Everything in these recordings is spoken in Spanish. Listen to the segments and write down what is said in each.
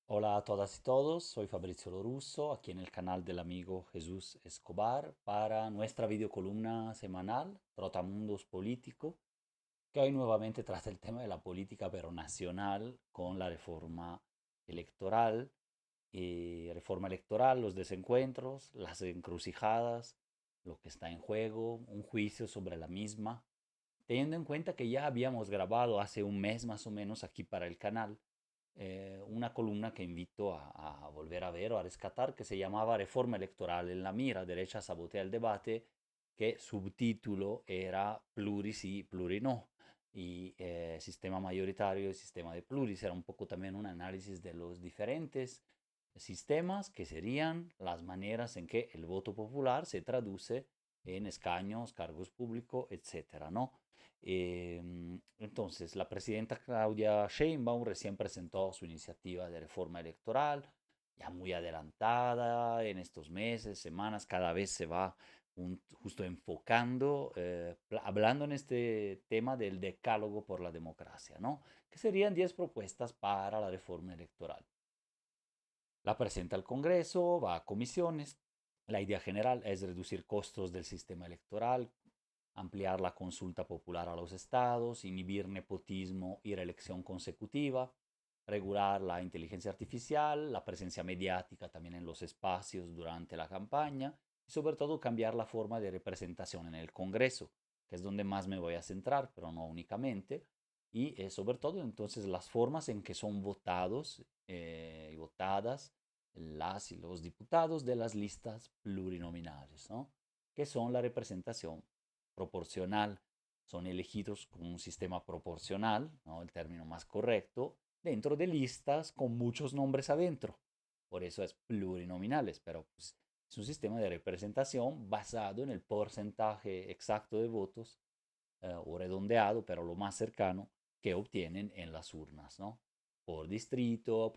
Hola a todas y todos, soy Fabrizio Lorusso, aquí en el canal del amigo Jesús Escobar, para nuestra videocolumna semanal, Trotamundos Político, que hoy nuevamente trata el tema de la política, pero nacional, con la reforma electoral, los desencuentros, las encrucijadas, lo que está en juego, un juicio sobre la misma, teniendo en cuenta que ya habíamos grabado hace un mes más o menos aquí para el canal una columna que invito a volver a ver o a rescatar, que se llamaba Reforma Electoral en la mira, derecha sabotea el debate, que subtítulo era Pluris sí, pluri no, y sistema mayoritario y sistema de pluris. Era un poco también un análisis de los diferentes sistemas que serían las maneras en que el voto popular se traduce en escaños, cargos públicos, etcétera, ¿no? Entonces, la presidenta Claudia Sheinbaum recién presentó su iniciativa de reforma electoral, ya muy adelantada en estos meses, semanas, cada vez se va justo enfocando, hablando en este tema del decálogo por la democracia, ¿no? Que serían 10 propuestas para la reforma electoral. La presenta al Congreso, va a comisiones. La idea general es reducir costos del sistema electoral, ampliar la consulta popular a los estados, inhibir nepotismo y reelección consecutiva, regular la inteligencia artificial, la presencia mediática también en los espacios durante la campaña y sobre todo cambiar la forma de representación en el Congreso, que es donde más me voy a centrar, pero no únicamente, y sobre todo entonces las formas en que son votados y votadas las y los diputados de las listas plurinominales, ¿no? Que son la representación proporcional, son elegidos con un sistema proporcional, ¿no? El término más correcto, dentro de listas con muchos nombres adentro. Por eso es plurinominales, pero pues, es un sistema de representación basado en el porcentaje exacto de votos o redondeado, pero lo más cercano que obtienen en las urnas, ¿no? Por distrito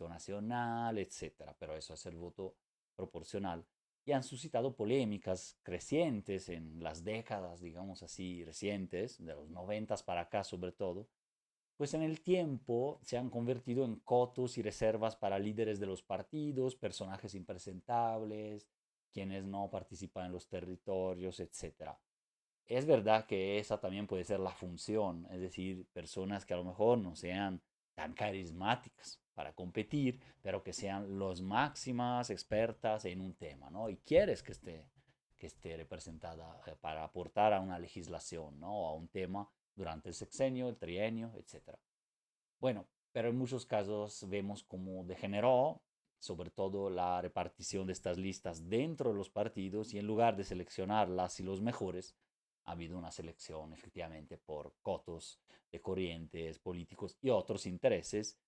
nacional, etcétera. Pero eso es el voto proporcional. Y han suscitado polémicas crecientes en las décadas, digamos así, recientes, de los noventas para acá sobre todo, pues en el tiempo se han convertido en cotos y reservas para líderes de los partidos, personajes impresentables, quienes no participan en los territorios, etcétera. Es verdad que esa también puede ser la función, es decir, personas que a lo mejor no sean tan carismáticas para competir, pero que sean los máximas expertas en un tema, ¿no? Y quieres que esté representada para aportar a una legislación, ¿no? O a un tema durante el sexenio, el trienio, etcétera. Bueno, pero en muchos casos vemos cómo degeneró, sobre todo la repartición de estas listas dentro de los partidos y en lugar de seleccionar las y los mejores, ha habido una selección efectivamente por cotos de corrientes políticos y otros intereses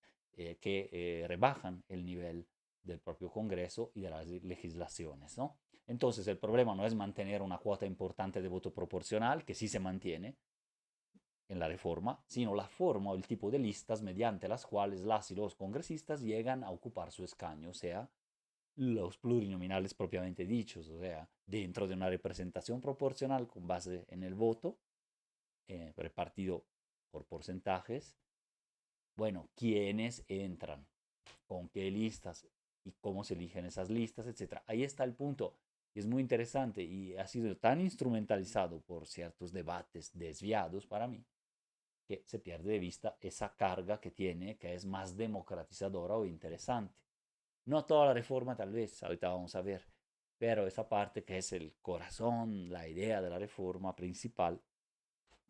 que rebajan el nivel del propio Congreso y de las legislaciones, ¿no? Entonces el problema no es mantener una cuota importante de voto proporcional, que sí se mantiene, en la reforma, sino la forma o el tipo de listas mediante las cuales las y los congresistas llegan a ocupar su escaño, o sea, los plurinominales propiamente dichos, o sea, dentro de una representación proporcional con base en el voto, repartido por porcentajes, bueno, quiénes entran, con qué listas y cómo se eligen esas listas, etcétera. Ahí está el punto. Y es muy interesante y ha sido tan instrumentalizado por ciertos debates desviados para mí, que se pierde de vista esa carga que tiene, que es más democratizadora o interesante. No toda la reforma tal vez, ahorita vamos a ver, pero esa parte que es el corazón, la idea de la reforma principal,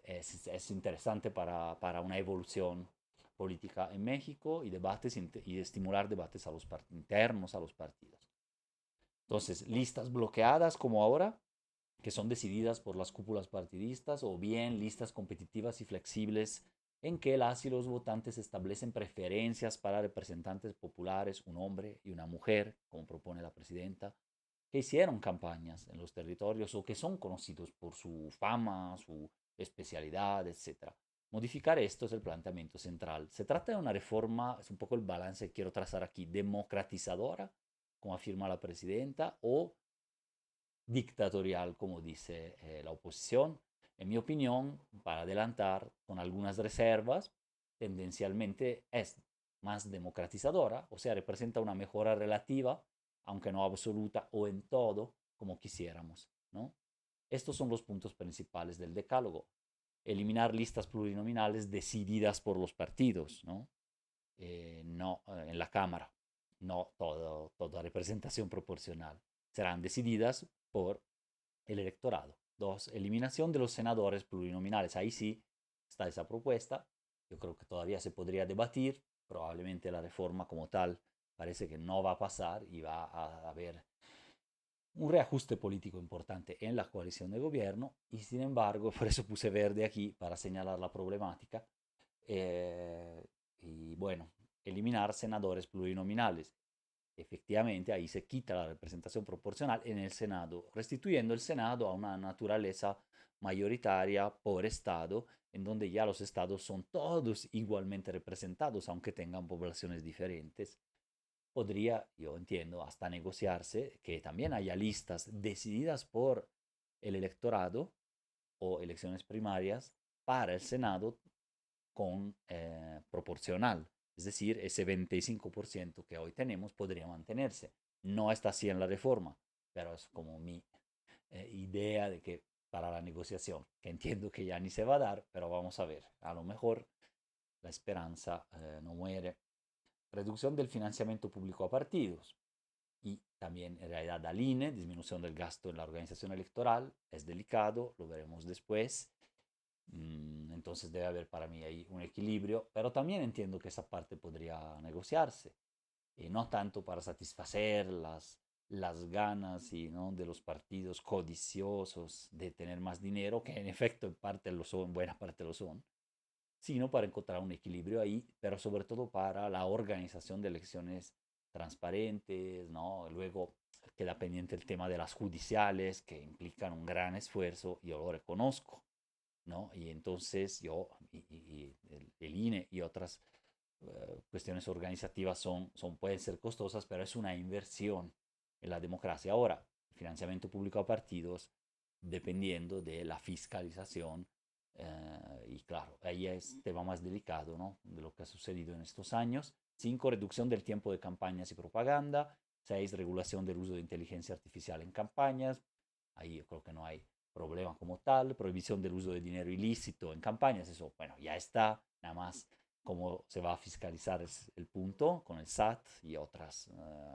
es interesante para una evolución política en México y debates y estimular debates a los internos a los partidos. Entonces, listas bloqueadas como ahora, que son decididas por las cúpulas partidistas, o bien listas competitivas y flexibles en que las y los votantes establecen preferencias para representantes populares, un hombre y una mujer, como propone la presidenta, que hicieron campañas en los territorios o que son conocidos por su fama, su especialidad, etc. Modificar esto es el planteamiento central. Se trata de una reforma, es un poco el balance que quiero trazar aquí, democratizadora, como afirma la presidenta, o dictatorial, como dice la oposición. En mi opinión, para adelantar, con algunas reservas, tendencialmente es más democratizadora, o sea, representa una mejora relativa, aunque no absoluta o en todo, como quisiéramos, ¿no? Estos son los puntos principales del decálogo. Eliminar listas plurinominales decididas por los partidos, ¿no? No en la Cámara, no toda representación proporcional. Serán decididas por el electorado. Dos, eliminación de los senadores plurinominales. Ahí sí está esa propuesta. Yo creo que todavía se podría debatir. Probablemente la reforma como tal parece que no va a pasar y va a haber un reajuste político importante en la coalición de gobierno. Y sin embargo, por eso puse verde aquí para señalar la problemática. Eh, y bueno, eliminar senadores plurinominales. Efectivamente, ahí se quita la representación proporcional en el Senado, restituyendo el Senado a una naturaleza mayoritaria por Estado, en donde ya los estados son todos igualmente representados, aunque tengan poblaciones diferentes. Podría, yo entiendo, hasta negociarse que también haya listas decididas por el electorado o elecciones primarias para el Senado con proporcional. Es decir, ese 25% que hoy tenemos podría mantenerse. No está así en la reforma, pero es como mi idea de que para la negociación, que entiendo que ya ni se va a dar, pero vamos a ver, a lo mejor la esperanza no muere. Reducción del financiamiento público a partidos y también en realidad al INE, disminución del gasto en la organización electoral, es delicado, lo veremos después. Entonces debe haber para mí ahí un equilibrio, pero también entiendo que esa parte podría negociarse, y no tanto para satisfacer las ganas y, ¿no? de los partidos codiciosos de tener más dinero, que en efecto en parte lo son, buena parte lo son, sino para encontrar un equilibrio ahí, pero sobre todo para la organización de elecciones transparentes, ¿no? Luego queda pendiente el tema de las judiciales, que implican un gran esfuerzo, yo lo reconozco, ¿no? Y entonces yo, y el INE y otras cuestiones organizativas pueden ser costosas, pero es una inversión en la democracia. Ahora, financiamiento público a partidos, dependiendo de la fiscalización, y claro, ahí es tema más delicado, ¿no? De lo que ha sucedido en estos años. 5, reducción del tiempo de campañas y propaganda. 6, regulación del uso de inteligencia artificial en campañas. Ahí yo creo que no hay problema como tal. Prohibición del uso de dinero ilícito en campañas. Eso, bueno, ya está. Nada más cómo se va a fiscalizar es el punto con el SAT y otras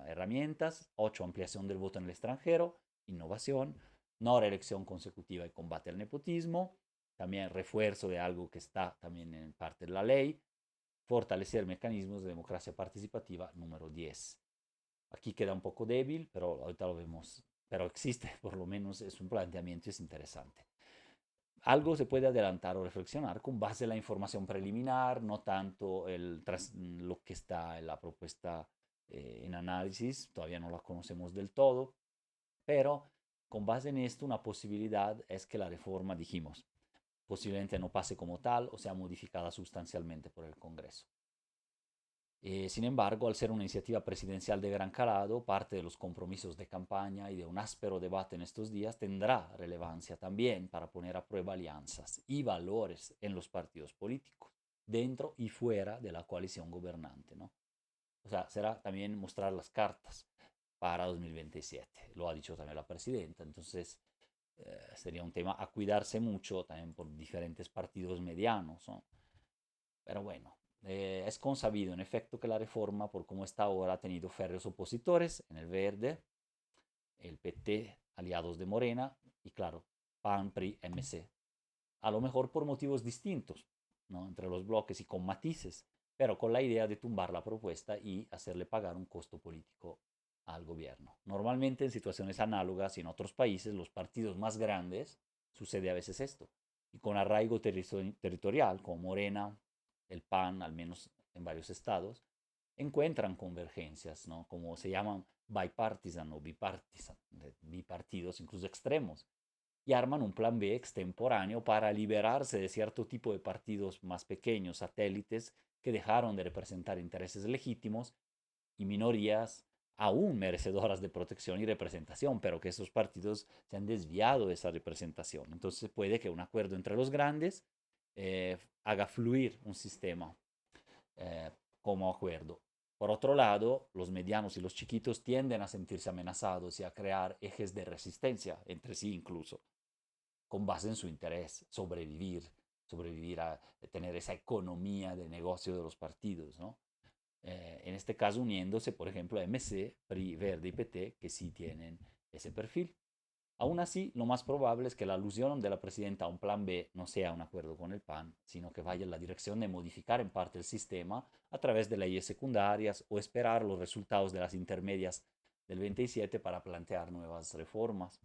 herramientas. 8, ampliación del voto en el extranjero. Innovación. No reelección consecutiva y combate al nepotismo. También refuerzo de algo que está también en parte de la ley. Fortalecer mecanismos de democracia participativa número 10. Aquí queda un poco débil, pero ahorita lo vemos. Pero existe, por lo menos es un planteamiento y es interesante. Algo se puede adelantar o reflexionar con base en la información preliminar, no tanto lo que está en la propuesta en análisis, todavía no la conocemos del todo, pero con base en esto una posibilidad es que la reforma, dijimos, posiblemente no pase como tal o sea modificada sustancialmente por el Congreso. Sin embargo, al ser una iniciativa presidencial de gran calado, parte de los compromisos de campaña y de un áspero debate en estos días tendrá relevancia también para poner a prueba alianzas y valores en los partidos políticos, dentro y fuera de la coalición gobernante, ¿no? O sea, será también mostrar las cartas para 2027, lo ha dicho también la presidenta, entonces sería un tema a cuidarse mucho también por diferentes partidos medianos, ¿no? Pero bueno, es consabido en efecto que la reforma, por cómo está ahora, ha tenido férreos opositores en el Verde, el PT, aliados de Morena, y claro, PAN, PRI, MC. A lo mejor por motivos distintos, ¿no? Entre los bloques y con matices, pero con la idea de tumbar la propuesta y hacerle pagar un costo político al gobierno. Normalmente en situaciones análogas y en otros países, los partidos más grandes, sucede a veces esto, y con arraigo territorial, como Morena, el PAN, al menos en varios estados, encuentran convergencias, ¿no? Como se llaman bipartisan o bipartisan, bipartidos, incluso extremos, y arman un plan B extemporáneo para liberarse de cierto tipo de partidos más pequeños, satélites, que dejaron de representar intereses legítimos y minorías aún merecedoras de protección y representación, pero que esos partidos se han desviado de esa representación. Entonces puede que un acuerdo entre los grandes haga fluir un sistema como acuerdo. Por otro lado, los medianos y los chiquitos tienden a sentirse amenazados y a crear ejes de resistencia entre sí incluso, con base en su interés, sobrevivir a tener esa economía de negocio de los partidos, ¿no? En este caso uniéndose, por ejemplo, a MC, PRI, Verde y PT, que sí tienen ese perfil. Aún así, lo más probable es que la alusión de la presidenta a un plan B no sea un acuerdo con el PAN, sino que vaya en la dirección de modificar en parte el sistema a través de leyes secundarias o esperar los resultados de las intermedias del 27 para plantear nuevas reformas.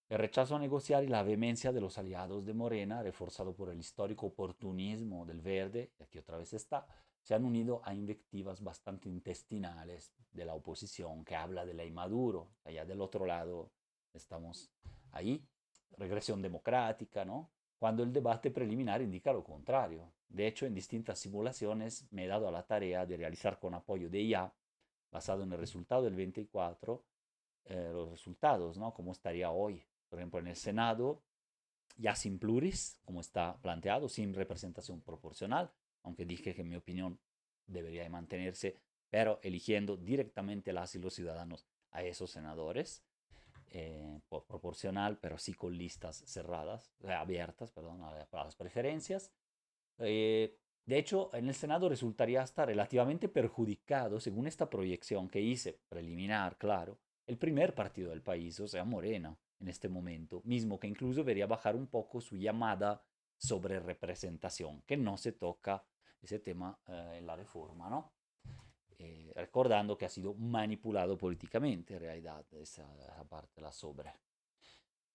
El rechazo a negociar y la vehemencia de los aliados de Morena, reforzado por el histórico oportunismo del Verde, y aquí otra vez está, se han unido a invectivas bastante intestinales de la oposición que habla de ley Maduro. Allá del otro lado estamos ahí, regresión democrática, ¿no? Cuando el debate preliminar indica lo contrario. De hecho, en distintas simulaciones me he dado a la tarea de realizar con apoyo de IA, basado en el resultado del 24, los resultados, ¿no? Cómo estaría hoy. Por ejemplo, en el Senado, ya sin pluris, como está planteado, sin representación proporcional, aunque dije que en mi opinión debería de mantenerse, pero eligiendo directamente las y los ciudadanos a esos senadores, por proporcional, pero sí con listas cerradas, abiertas, perdón, para las preferencias. De hecho, en el Senado resultaría hasta relativamente perjudicado, según esta proyección que hice, preliminar, claro, el primer partido del país, o sea, Morena, en este momento, mismo que incluso vería bajar un poco su llamada sobre representación, que no se toca ese tema en la reforma, ¿no? Recordando que ha sido manipulado políticamente, en realidad, esa parte, la sobre.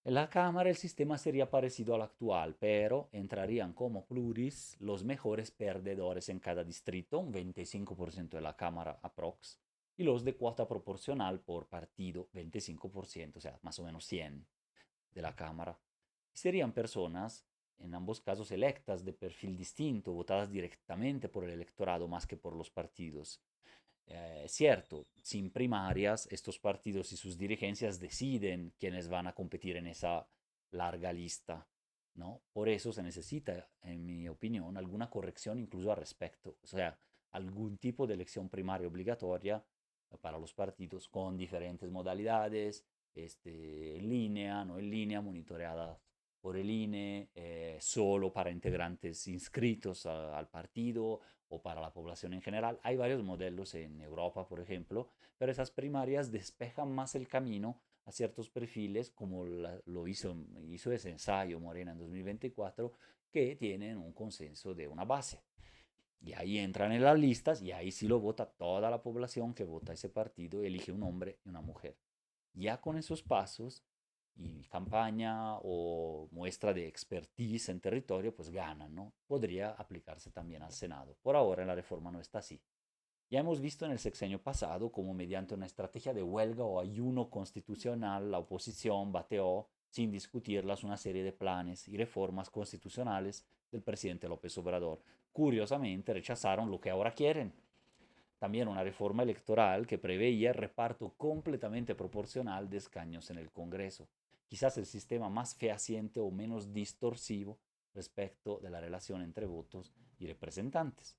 En la Cámara el sistema sería parecido al actual, pero entrarían como pluris los mejores perdedores en cada distrito, un 25% de la Cámara aprox, y los de cuota proporcional por partido, 25%, o sea, más o menos 100 de la Cámara. Serían personas, en ambos casos, electas de perfil distinto, votadas directamente por el electorado más que por los partidos. Cierto, sin primarias, estos partidos y sus dirigencias deciden quiénes van a competir en esa larga lista, ¿no? Por eso se necesita, en mi opinión, alguna corrección incluso al respecto, o sea, algún tipo de elección primaria obligatoria para los partidos con diferentes modalidades, en línea, no en línea, monitoreada por el INE, solo para integrantes inscritos al partido o para la población en general. Hay varios modelos en Europa, por ejemplo, pero esas primarias despejan más el camino a ciertos perfiles, como lo hizo ese ensayo Morena en 2024, que tienen un consenso de una base. Y ahí entran en las listas y ahí sí lo vota toda la población que vota ese partido, elige un hombre y una mujer. Ya con esos pasos y campaña o muestra de expertise en territorio, pues ganan, ¿no? Podría aplicarse también al Senado. Por ahora la reforma no está así. Ya hemos visto en el sexenio pasado cómo mediante una estrategia de huelga o ayuno constitucional la oposición bateó, sin discutirlas, una serie de planes y reformas constitucionales del presidente López Obrador. Curiosamente rechazaron lo que ahora quieren, también una reforma electoral que preveía el reparto completamente proporcional de escaños en el Congreso, quizás el sistema más fehaciente o menos distorsivo respecto de la relación entre votos y representantes.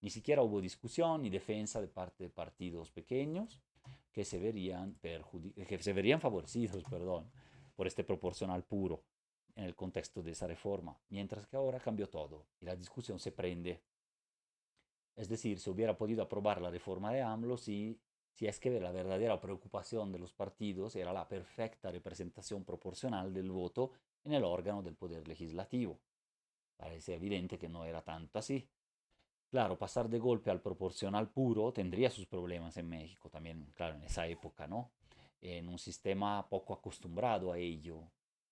Ni siquiera hubo discusión ni defensa de parte de partidos pequeños que se verían favorecidos, perdón, por este proporcional puro en el contexto de esa reforma, mientras que ahora cambió todo y la discusión se prende. Es decir, se hubiera podido aprobar la reforma de AMLO si es que la verdadera preocupación de los partidos era la perfecta representación proporcional del voto en el órgano del poder legislativo. Parece evidente que no era tanto así. Claro, pasar de golpe al proporcional puro tendría sus problemas en México también, claro, en esa época, ¿no? En un sistema poco acostumbrado a ello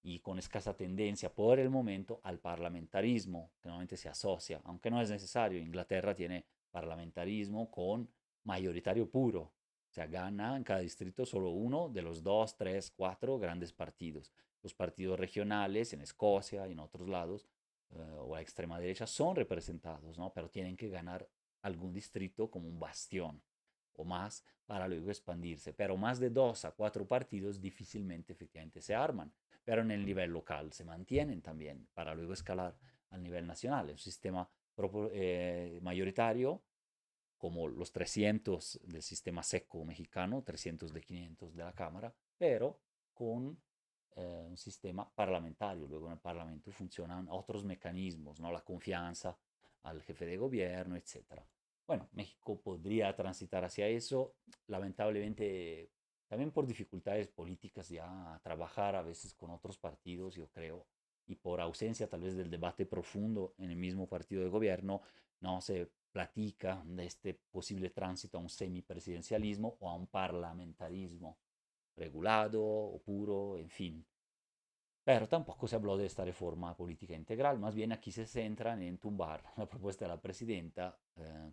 y con escasa tendencia por el momento al parlamentarismo, que normalmente se asocia, aunque no es necesario. Inglaterra tiene parlamentarismo con mayoritario puro, o sea, gana en cada distrito solo uno de los dos, tres, cuatro grandes partidos. Los partidos regionales en Escocia y en otros lados o la extrema derecha son representados, ¿no? Pero tienen que ganar algún distrito como un bastión o más para luego expandirse. Pero más de 2 a 4 partidos difícilmente efectivamente se arman, pero en el nivel local se mantienen también para luego escalar al nivel nacional. Es un sistema mayoritario como los 300 del sistema seco mexicano, 300 de 500 de la Cámara, pero con un sistema parlamentario. Luego en el Parlamento funcionan otros mecanismos, ¿no? La confianza al jefe de gobierno, etcétera. Bueno, México podría transitar hacia eso, lamentablemente también por dificultades políticas ya trabajar a veces con otros partidos, yo creo, y por ausencia tal vez del debate profundo en el mismo partido de gobierno, no se platica de este posible tránsito a un semipresidencialismo o a un parlamentarismo regulado o puro, en fin. Pero tampoco se habló de esta reforma política integral, más bien aquí se centran en tumbar la propuesta de la presidenta,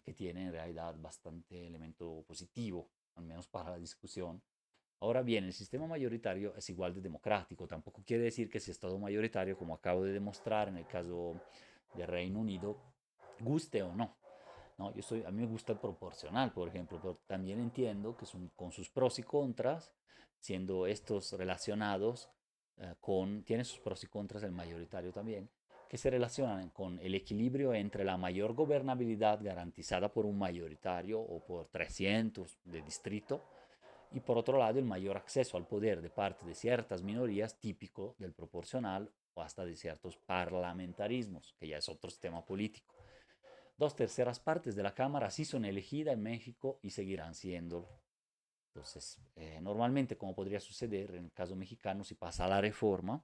que tiene en realidad bastante elemento positivo, al menos para la discusión. Ahora bien, el sistema mayoritario es igual de democrático, tampoco quiere decir que si es todo mayoritario, como acabo de demostrar en el caso del Reino Unido, guste o no. No, a mí me gusta el proporcional, por ejemplo, pero también entiendo que son, con sus pros y contras, siendo estos relacionados tiene sus pros y contras el mayoritario también, que se relacionan con el equilibrio entre la mayor gobernabilidad garantizada por un mayoritario o por 300 de distrito, y por otro lado el mayor acceso al poder de parte de ciertas minorías típico del proporcional o hasta de ciertos parlamentarismos, que ya es otro tema político. Dos terceras partes de la Cámara sí son elegidas en México y seguirán siendo. Entonces, normalmente, como podría suceder en el caso mexicano, si pasa la reforma,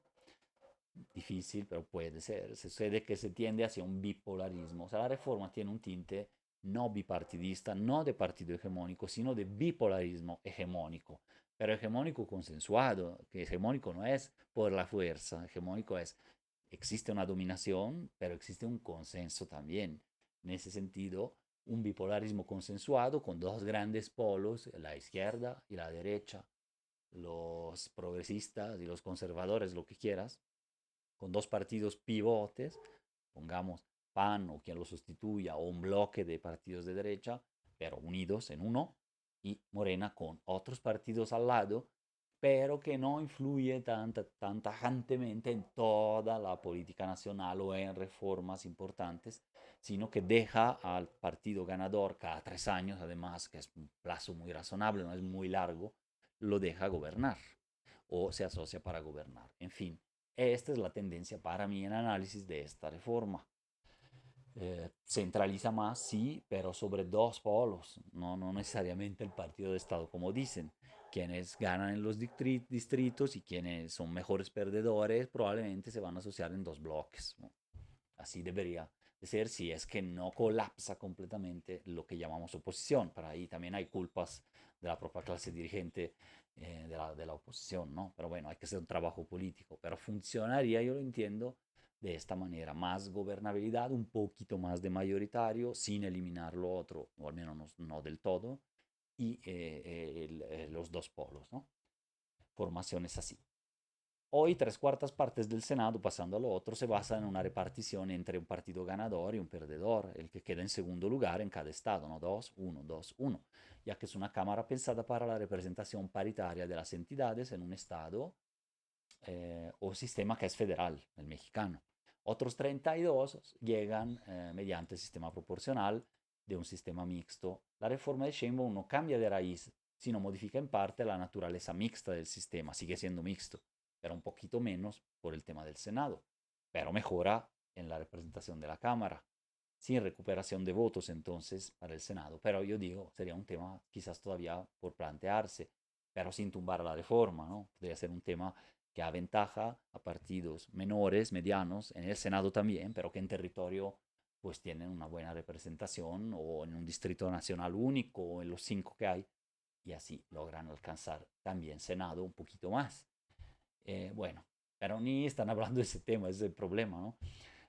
difícil, pero puede ser, sucede que se tiende hacia un bipolarismo. O sea, la reforma tiene un tinte no bipartidista, no de partido hegemónico, sino de bipolarismo hegemónico, pero hegemónico consensuado, que hegemónico no es por la fuerza, hegemónico es, existe una dominación, pero existe un consenso también. En ese sentido, un bipolarismo consensuado con dos grandes polos, la izquierda y la derecha, los progresistas y los conservadores, lo que quieras, con dos partidos pivotes, pongamos PAN o quien lo sustituya, o un bloque de partidos de derecha, pero unidos en uno, y Morena con otros partidos al lado, pero que no influye tan tajantemente en toda la política nacional o en reformas importantes, sino que deja al partido ganador cada 3 años, además, que es un plazo muy razonable, no es muy largo, lo deja gobernar o se asocia para gobernar. En fin, esta es la tendencia para mí en análisis de esta reforma. Centraliza más, sí, pero sobre dos polos, no necesariamente el partido de Estado, como dicen. Quienes ganan en los distritos y quienes son mejores perdedores probablemente se van a asociar en dos bloques, ¿no? Así debería de ser si es que no colapsa completamente lo que llamamos oposición. Para ahí también hay culpas de la propia clase dirigente de la oposición, ¿no? Pero bueno, hay que hacer un trabajo político. Pero funcionaría, yo lo entiendo, de esta manera. Más gobernabilidad, un poquito más de mayoritario, sin eliminar lo otro, o al menos no del todo, y los dos polos, ¿no? Formaciones así. Hoy tres cuartas partes del Senado, pasando a lo otro, se basan en una repartición entre un partido ganador y un perdedor, el que queda en segundo lugar en cada estado, ¿no? 2-1, 2-1, ya que es una cámara pensada para la representación paritaria de las entidades en un estado o sistema que es federal, el mexicano. Otros 32 llegan mediante el sistema proporcional de un sistema mixto. La reforma de Sheinbaum no cambia de raíz, sino modifica en parte la naturaleza mixta del sistema, sigue siendo mixto, pero un poquito menos por el tema del Senado, pero mejora en la representación de la Cámara, sin recuperación de votos entonces para el Senado, pero yo digo, sería un tema quizás todavía por plantearse, pero sin tumbar la reforma, ¿no? Podría ser un tema que aventaja a partidos menores, medianos, en el Senado también, pero que en territorio pues tienen una buena representación o en un distrito nacional único o en los 5 que hay y así logran alcanzar también Senado un poquito más. Bueno, pero ni están hablando de ese tema, ese es el problema, ¿no?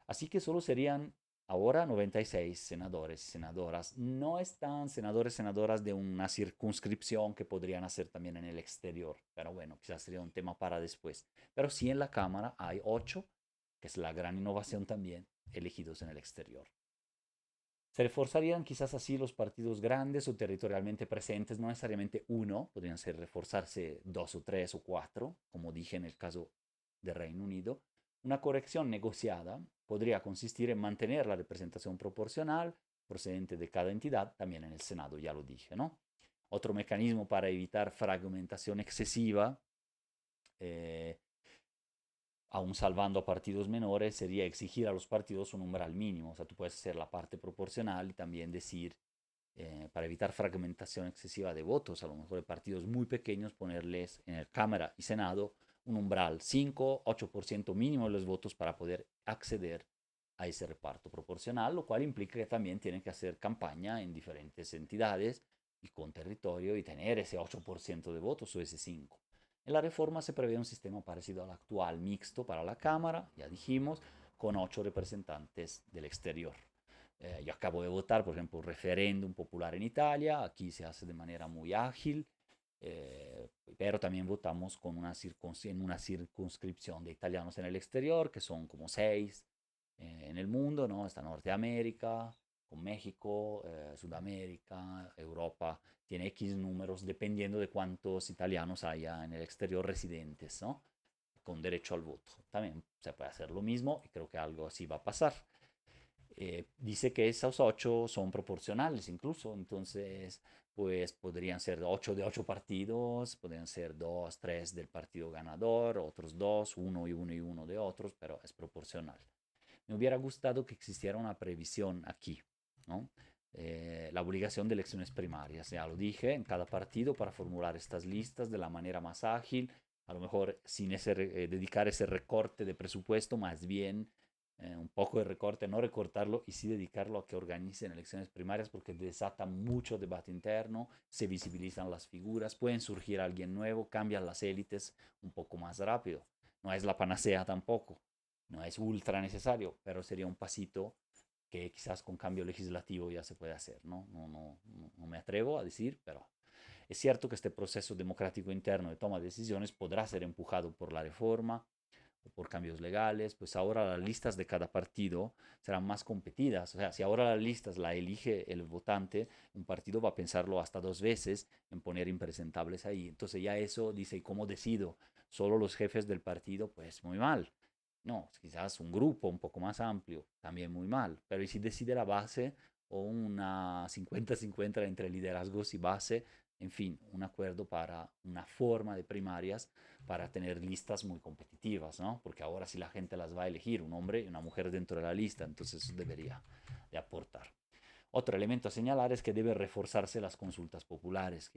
Así que solo serían ahora 96 senadores y senadoras. No están senadores y senadoras de una circunscripción que podrían hacer también en el exterior, pero bueno, quizás sería un tema para después. Pero sí en la Cámara hay 8, que es la gran innovación también, elegidos en el exterior. Se reforzarían quizás así los partidos grandes o territorialmente presentes, no necesariamente uno, podrían ser reforzarse 2 o 3 o 4, como dije en el caso del Reino Unido. Una corrección negociada podría consistir en mantener la representación proporcional, procedente de cada entidad, también en el Senado, ya lo dije, ¿no? Otro mecanismo para evitar fragmentación excesiva, eh, aún salvando a partidos menores, sería exigir a los partidos un umbral mínimo. O sea, tú puedes hacer la parte proporcional y también decir, para evitar fragmentación excesiva de votos, a lo mejor de partidos muy pequeños, ponerles en el Cámara y Senado un umbral 5-8% mínimo de los votos para poder acceder a ese reparto proporcional, lo cual implica que también tienen que hacer campaña en diferentes entidades y con territorio y tener ese 8% de votos o ese 5%. En la reforma se prevé un sistema parecido al actual, mixto para la Cámara, ya dijimos, con 8 representantes del exterior. Yo acabo de votar, por ejemplo, un referéndum popular en Italia, aquí se hace de manera muy ágil, pero también votamos con en una circunscripción de italianos en el exterior, que son como 6 en el mundo, ¿no? Está Norteamérica, con México, Sudamérica, Europa, tiene X números dependiendo de cuántos italianos haya en el exterior residentes, ¿no? Con derecho al voto. También se puede hacer lo mismo y creo que algo así va a pasar. Dice que esos 8 son proporcionales incluso, entonces pues podrían ser 8 de 8 partidos, podrían ser 2, 3 del partido ganador, otros 2, 1 y 1 y 1 de otros, pero es proporcional. Me hubiera gustado que existiera una previsión aquí, ¿no? La obligación de elecciones primarias, ya lo dije, en cada partido para formular estas listas de la manera más ágil, a lo mejor sin dedicar ese recorte de presupuesto, más bien un poco de recorte, no recortarlo y sí dedicarlo a que organicen elecciones primarias porque desata mucho debate interno, se visibilizan las figuras, pueden surgir alguien nuevo, cambian las élites un poco más rápido. No es la panacea tampoco, no es ultra necesario, pero sería un pasito que quizás con cambio legislativo ya se puede hacer, ¿no? No me atrevo a decir, pero es cierto que este proceso democrático interno de toma de decisiones podrá ser empujado por la reforma, o por cambios legales, pues ahora las listas de cada partido serán más competidas. O sea, si ahora las listas la elige el votante, un partido va a pensarlo hasta 2 veces en poner impresentables ahí. Entonces ya eso dice, ¿y cómo decido? Solo los jefes del partido, pues muy mal. No, quizás un grupo un poco más amplio, también muy mal. Pero ¿y si decide la base o una 50-50 entre liderazgos y base? En fin, un acuerdo para una forma de primarias para tener listas muy competitivas, ¿no? Porque ahora si la gente las va a elegir, un hombre y una mujer dentro de la lista, entonces eso debería de aportar. Otro elemento a señalar es que debe reforzarse las consultas populares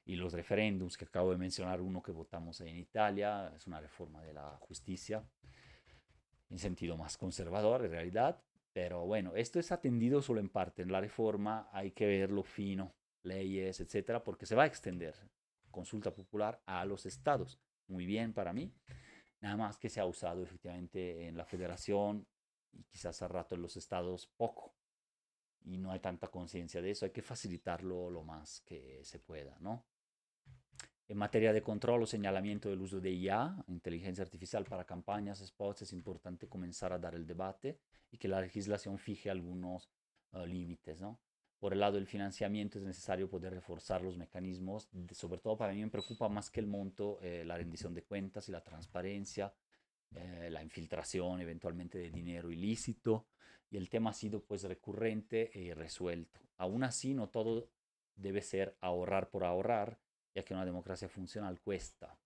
y los referéndums que acabo de mencionar, uno que votamos en Italia, es una reforma de la justicia en sentido más conservador en realidad, pero bueno, esto es atendido solo en parte. En la reforma hay que verlo fino, leyes, etcétera, porque se va a extender consulta popular a los estados. Muy bien para mí, nada más que se ha usado efectivamente en la federación y quizás a rato en los estados poco. Y no hay tanta conciencia de eso, hay que facilitarlo lo más que se pueda, ¿no? En materia de control o señalamiento del uso de IA, inteligencia artificial para campañas, spots, es importante comenzar a dar el debate y que la legislación fije algunos límites, ¿no? Por el lado del financiamiento es necesario poder reforzar los mecanismos, sobre todo para mí me preocupa más que el monto, la rendición de cuentas y la transparencia, la infiltración eventualmente de dinero ilícito, y el tema ha sido pues recurrente y resuelto. Aún así, no todo debe ser ahorrar por ahorrar, ya que una democracia funcional cuesta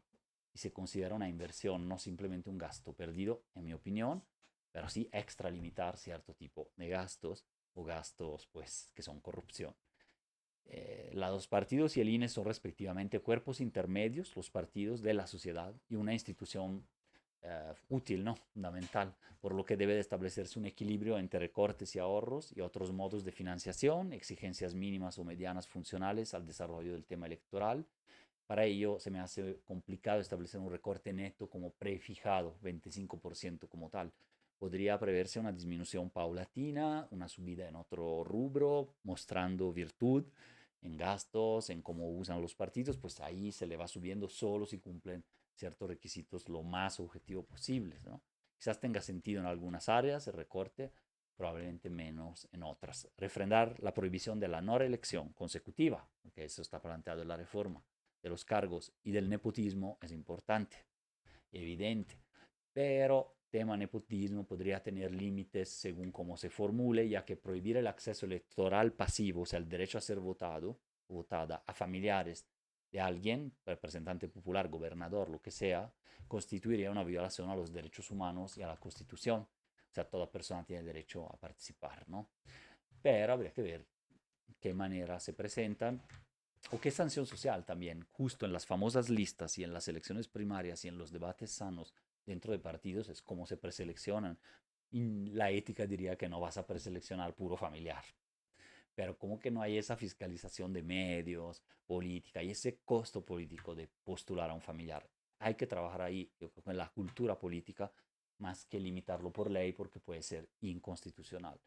y se considera una inversión, no simplemente un gasto perdido, en mi opinión, pero sí extralimitar cierto tipo de gastos o gastos pues que son corrupción. Los partidos y el INE son respectivamente cuerpos intermedios, los partidos de la sociedad y una institución útil, ¿no? Fundamental, por lo que debe de establecerse un equilibrio entre recortes y ahorros y otros modos de financiación, exigencias mínimas o medianas funcionales al desarrollo del tema electoral. Para ello se me hace complicado establecer un recorte neto como prefijado, 25% como tal. Podría preverse una disminución paulatina, una subida en otro rubro, mostrando virtud en gastos, en cómo usan los partidos, pues ahí se le va subiendo solo si cumplen ciertos requisitos lo más objetivo posible, ¿no? Quizás tenga sentido en algunas áreas el recorte, probablemente menos en otras. Refrendar la prohibición de la no reelección consecutiva, porque eso está planteado en la reforma, de los cargos y del nepotismo es importante, evidente, pero tema nepotismo podría tener límites según cómo se formule, ya que prohibir el acceso electoral pasivo, o sea, el derecho a ser votado, votada a familiares de alguien, representante popular, gobernador, lo que sea, constituiría una violación a los derechos humanos y a la Constitución. O sea, toda persona tiene derecho a participar, ¿no? Pero habría que ver qué manera se presentan o qué sanción social también, justo en las famosas listas y en las elecciones primarias y en los debates sanos dentro de partidos, es cómo se preseleccionan. Y la ética diría que no vas a preseleccionar puro familiar, pero como que no hay esa fiscalización de medios, política y ese costo político de postular a un familiar. Hay que trabajar ahí, yo creo, en la cultura política, más que limitarlo por ley porque puede ser inconstitucional.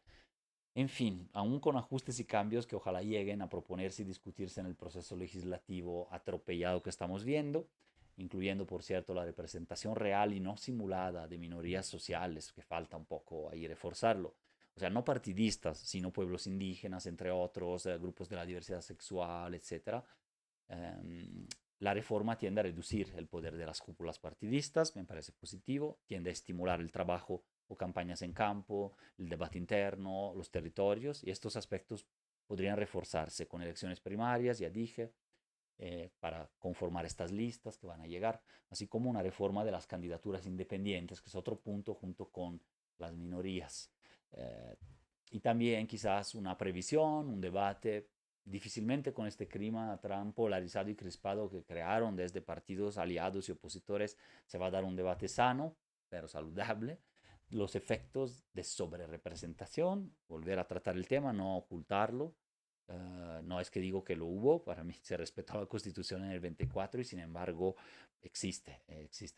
En fin, aún con ajustes y cambios que ojalá lleguen a proponerse y discutirse en el proceso legislativo atropellado que estamos viendo, incluyendo, por cierto, la representación real y no simulada de minorías sociales, que falta un poco ahí reforzarlo. O sea, no partidistas, sino pueblos indígenas, entre otros, grupos de la diversidad sexual, etcétera. La reforma tiende a reducir el poder de las cúpulas partidistas, me parece positivo, tiende a estimular el trabajo o campañas en campo, el debate interno, los territorios, y estos aspectos podrían reforzarse con elecciones primarias, ya dije, para conformar estas listas que van a llegar, así como una reforma de las candidaturas independientes, que es otro punto junto con las minorías. Eh, y también quizás una previsión, un debate, difícilmente con este clima tan polarizado y crispado que crearon desde partidos aliados y opositores, se va a dar un debate sano, pero saludable, los efectos de sobrerepresentación, volver a tratar el tema, no ocultarlo. No es que digo que lo hubo, para mí se respetó la Constitución en el 24 y sin embargo existe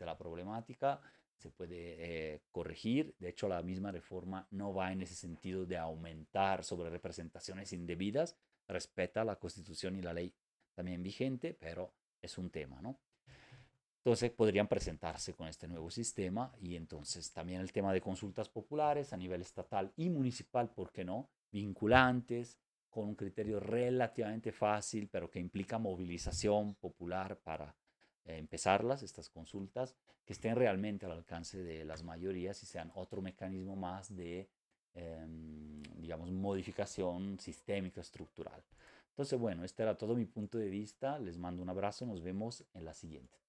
la problemática, se puede corregir. De hecho, la misma reforma no va en ese sentido de aumentar sobre representaciones indebidas, respeta la Constitución y la ley también vigente, pero es un tema, ¿no? Entonces podrían presentarse con este nuevo sistema y entonces también el tema de consultas populares a nivel estatal y municipal, ¿por qué no? Vinculantes, con un criterio relativamente fácil, pero que implica movilización popular para empezarlas, estas consultas, que estén realmente al alcance de las mayorías y sean otro mecanismo más de, digamos, modificación sistémica, estructural. Entonces, bueno, este era todo mi punto de vista. Les mando un abrazo, nos vemos en la siguiente.